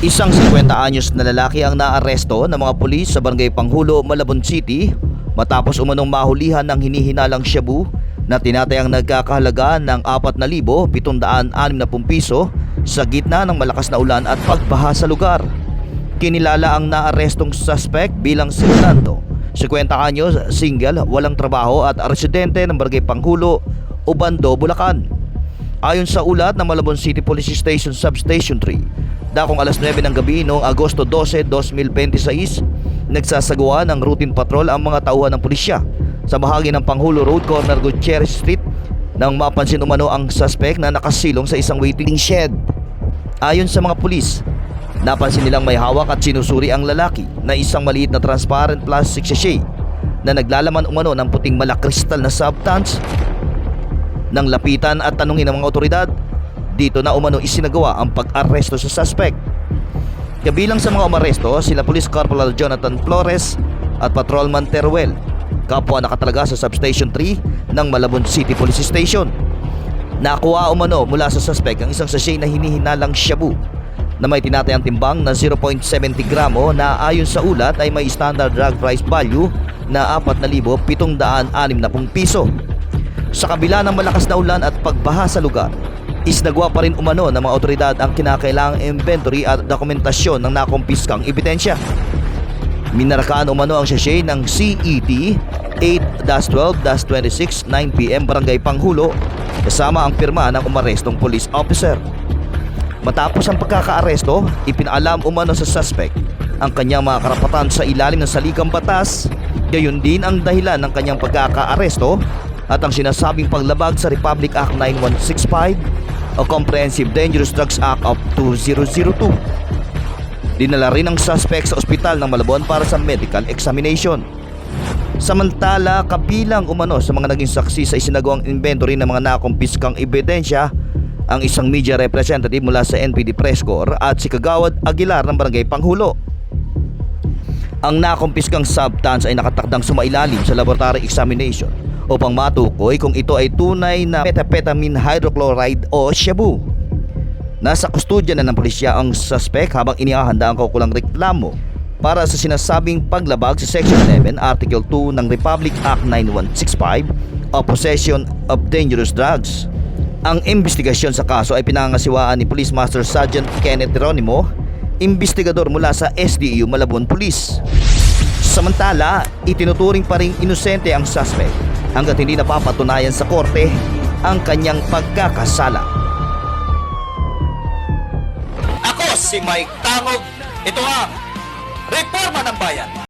Isang 50 anyos na lalaki ang naaresto ng mga pulis sa Barangay Panghulo, Malabon City matapos umanong mahulihan ng hinihinalang shabu na tinatayang nagkakahalaga ng 4,760 piso sa gitna ng malakas na ulan at pagbaha sa lugar. Kinilala ang naarestong suspect bilang si Rolando, 50 anyos, single, walang trabaho at residente ng Barangay Panghulo, Obando, Bulacan. Ayon sa ulat ng Malabon City Police Station Substation 3, dakong alas 9 ng gabi noong Agosto 12, 2026, nagsasagawa ng routine patrol ang mga tauhan ng pulisya sa bahagi ng Panghulo Road, corner Gutierrez Street nang mapansin umano ang suspect na nakasilong sa isang waiting shed. Ayon sa mga pulis, napansin nilang may hawak at sinusuri ang lalaki na isang maliit na transparent plastic sachet na naglalaman umano ng puting malakristal na substance. Nang lapitan at tanungin ng mga otoridad, dito na umano isinagawa ang pag-aresto sa suspect. Kabilang sa mga umaresto sila Police Corporal Jonathan Flores at Patrolman Teruel, kapwa nakatalaga sa Substation 3 ng Malabon City Police Station. Nakuha umano mula sa suspect ang isang sachet na hinihinalang shabu na may tinatayang timbang na 0.70 gramo na ayon sa ulat ay may standard drug price value na 4,760 piso. Sa kabila ng malakas na ulan at pagbaha sa lugar, isnagawa pa rin umano ng mga otoridad ang kinakailangang inventory at dokumentasyon ng nakumpiskang ebidensya. Minarakaan umano ang sachet ng CET 8-12-26 9 PM Barangay Panghulo kasama ang pirma ng umarestong police officer. Matapos ang pagkakaaresto, ipinaalam umano sa suspect ang kanyang mga karapatan sa ilalim ng saligang batas, gayon din ang dahilan ng kanyang pagkakaaresto at ang sinasabing paglabag sa Republic Act 9165 o Comprehensive Dangerous Drugs Act of 2002. Dinala rin ang suspect sa ospital ng Malabon para sa medical examination. Samantala, kabilang umano sa mga naging saksi sa isinagawang inventory ng mga nakumpiskang ebidensya ang isang media representative mula sa NPD Press Corps at si Kagawad Aguilar ng Barangay Panghulo. Ang nakumpiskang substance ay nakatakdang sumailalim sa laboratory examination upang matukoy kung ito ay tunay na methamphetamine hydrochloride o shabu. Nasa kustodya na ng pulisya ang suspect habang inihahanda ang kaukulang reklamo para sa sinasabing paglabag sa Section 11, Article 2 ng Republic Act 9165 o Possession of Dangerous Drugs. Ang investigasyon sa kaso ay pinangasiwaan ni Police Master Sergeant Kenneth Geronimo, investigador mula sa SDU Malabon Police. Samantala, itinuturing pa ring inosente ang suspect hanggat hindi napapatunayan sa korte ang kanyang pagkakasala. Ako si Mike Tangog. Ito ang Reforma ng Bayan.